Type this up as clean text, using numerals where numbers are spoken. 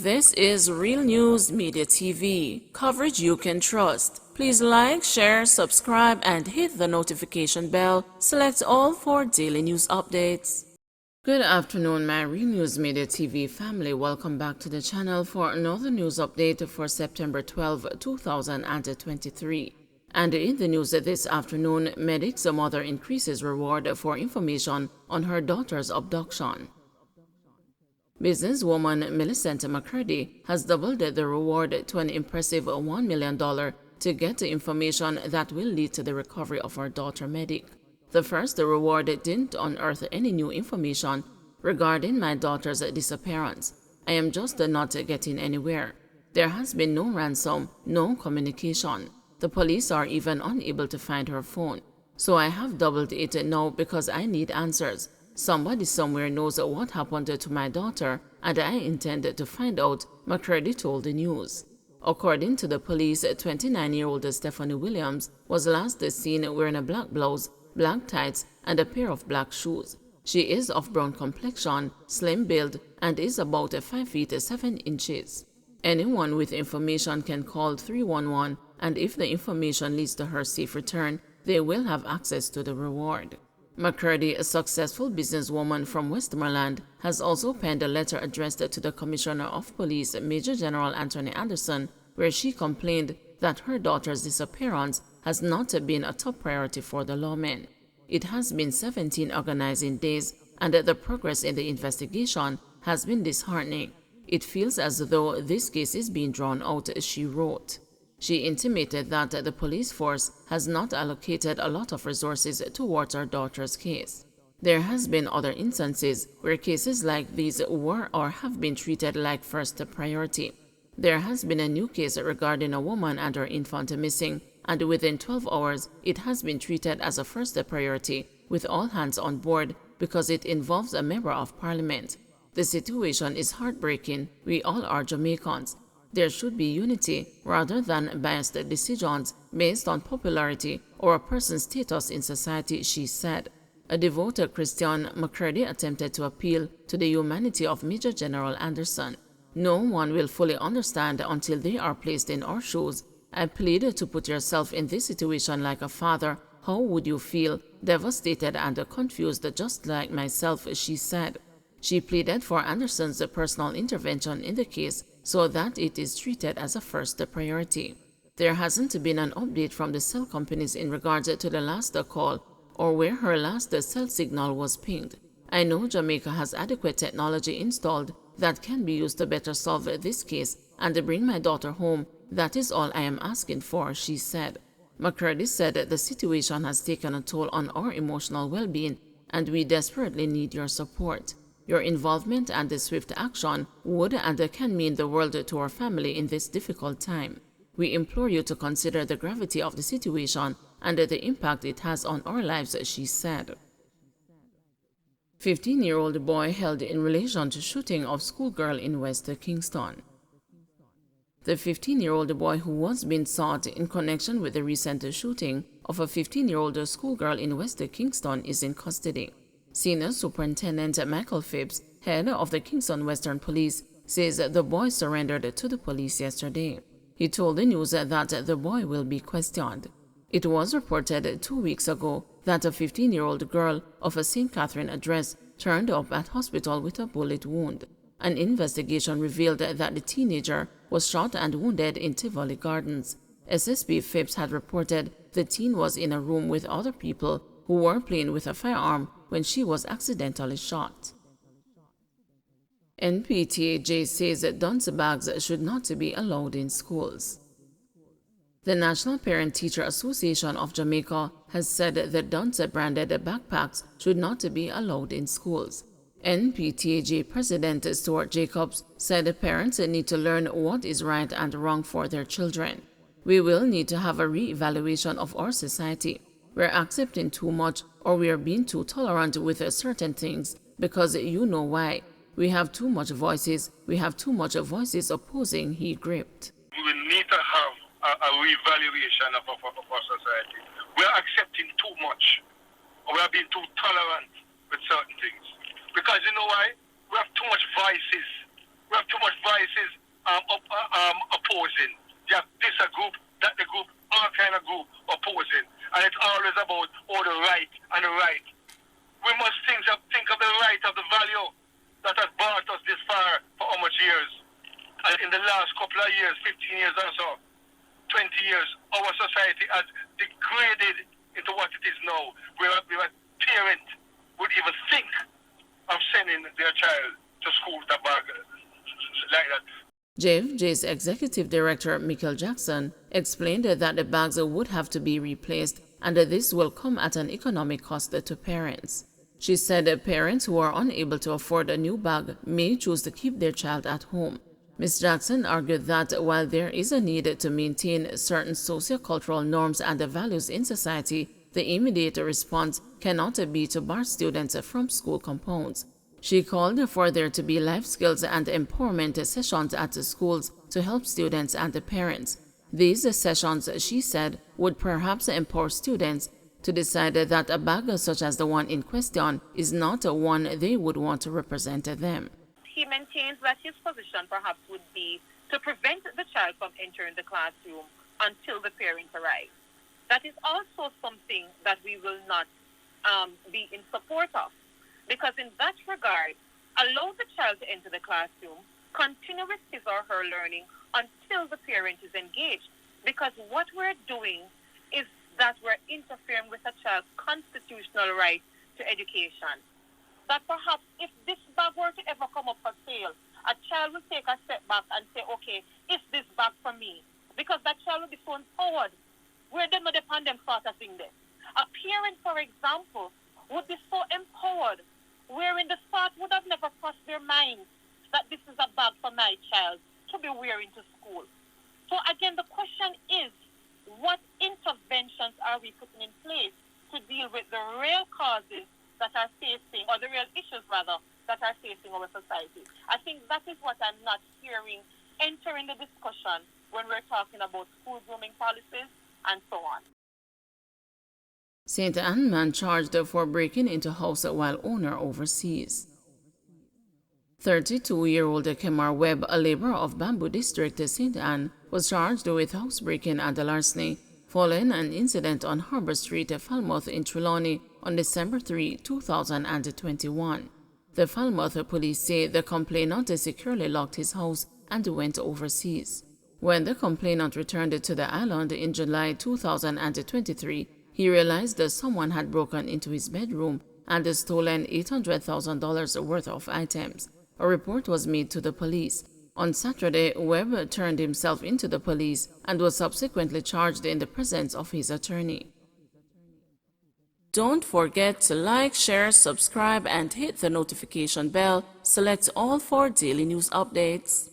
This is Real News Media TV, coverage you can trust. Please like, share, subscribe, and hit the notification bell. Select all for daily news updates. Good afternoon, my Real News Media TV family. Welcome back to the channel for another news update for September 12, 2023. And in the news this afternoon, Medic's mother increases reward for information on her daughter's abduction. Businesswoman Millicent McCurdy has doubled the reward to an impressive $1 million to get the information that will lead to the recovery of her daughter Medic. The first reward didn't unearth any new information regarding my daughter's disappearance. I am just not getting anywhere. There has been no ransom, no communication. The police are even unable to find her phone. So I have doubled it now because I need answers. Somebody somewhere knows what happened to my daughter, and I intend to find out, McCurdy told the news. According to the police, 29-year-old Stephanie Williams was last seen wearing a black blouse, black tights, and a pair of black shoes. She is of brown complexion, slim build, and is about 5 feet 7 inches. Anyone with information can call 311, and if the information leads to her safe return, they will have access to the reward. McCurdy, a successful businesswoman from Westmoreland, has also penned a letter addressed to the Commissioner of Police, Major General Anthony Anderson, where she complained that her daughter's disappearance has not been a top priority for the lawmen. It has been 17 organizing days, and the progress in the investigation has been disheartening. It feels as though this case is being drawn out, she wrote. She intimated that the police force has not allocated a lot of resources towards her daughter's case. There has been other instances where cases like these were or have been treated like first priority. There has been a new case regarding a woman and her infant missing, and within 12 hours it has been treated as a first priority with all hands on board because it involves a member of parliament. The situation is heartbreaking. We all are Jamaicans. There should be unity rather than biased decisions based on popularity or a person's status in society, she said. A devoted Christian, McCurdy attempted to appeal to the humanity of Major General Anderson. No one will fully understand until they are placed in our shoes. I plead to put yourself in this situation like a father. How would you feel? Devastated and confused just like myself, she said. She pleaded for Anderson's personal intervention in the case so that it is treated as a first priority. There hasn't been an update from the cell companies in regards to the last call or where her last cell signal was pinged. I know Jamaica has adequate technology installed that can be used to better solve this case and bring my daughter home. That is all I am asking for, she said. McCurdy said the situation has taken a toll on our emotional well-being and we desperately need your support. Your involvement and the swift action would and can mean the world to our family in this difficult time. We implore you to consider the gravity of the situation and the impact it has on our lives, she said. 15-year-old boy held in relation to shooting of schoolgirl in West Kingston. The 15-year-old boy who was being sought in connection with the recent shooting of a 15-year-old schoolgirl in West Kingston is in custody. Senior Superintendent Michael Phipps, head of the Kingston Western Police, says the boy surrendered to the police yesterday. He told the news that the boy will be questioned. It was reported 2 weeks ago that a 15-year-old girl of a St. Catherine address turned up at hospital with a bullet wound. An investigation revealed that the teenager was shot and wounded in Tivoli Gardens. SSP Phipps had reported the teen was in a room with other people who were playing with a firearm when she was accidentally shot. NPTAJ says that dunce bags should not be allowed in schools. The National Parent-Teacher Association of Jamaica has said that dunce-branded backpacks should not be allowed in schools. NPTAJ President Stuart Jacobs said parents need to learn what is right and wrong for their children. We will need to have a re-evaluation of our society. We're accepting too much or we are being too tolerant with certain things because you know why. We have too much voices. We have too much voices opposing, he gripped. We will need to have a re-evaluation of our society. We're accepting too much. We are being too tolerant with certain things. Because you know why? We have too much voices. We have too much voices. that has brought us this far for how much years? And in the last couple of years, 15 years or so, 20 years, our society has degraded into what it is now, where a parent would even think of sending their child to school with a bag like that. JFJ's executive director, Michael Jackson, explained that the bags would have to be replaced and that this will come at an economic cost to parents. She said that parents who are unable to afford a new bag may choose to keep their child at home. Ms. Jackson argued that while there is a need to maintain certain sociocultural norms and values in society, the immediate response cannot be to bar students from school compounds. She called for there to be life skills and empowerment sessions at the schools to help students and the parents. These sessions, she said, would perhaps empower students to decide that a bag such as the one in question is not one they would want to represent them. He maintains that his position perhaps would be to prevent the child from entering the classroom until the parents arrive. That is also something that we will not be in support of, because in that regard, allow the child to enter the classroom, continue with his or her learning until the parent is engaged, because what we're doing is that we're interfering with a child's constitutional right to education. That perhaps if this bag were to ever come up for sale, a child will take a step back and say, okay, is this bag for me? Because that child will be so empowered. Where they not depend them sort of thing there. A parent, for example, would be so empowered, where in the start would have never crossed their mind that this is a bag for my child to be wearing to school. So again, the question is, what interventions are we putting in place to deal with the real causes that are facing, or the real issues rather, that are facing our society? I think that is what I'm not hearing entering the discussion when we're talking about school grooming policies and so on. St. Anne man charged for breaking into house while owner overseas. 32-year-old Kemar Webb, a laborer of Bamboo District, St. Anne, was charged with housebreaking and larceny following an incident on Harbour Street, Falmouth in Trelawney on December 3, 2021. The Falmouth police say the complainant securely locked his house and went overseas. When the complainant returned to the island in July 2023, he realized that someone had broken into his bedroom and stolen $800,000 worth of items. A report was made to the police. On Saturday, Webb turned himself into the police and was subsequently charged in the presence of his attorney. Don't forget to like, share, subscribe, and hit the notification bell. Select all for daily news updates.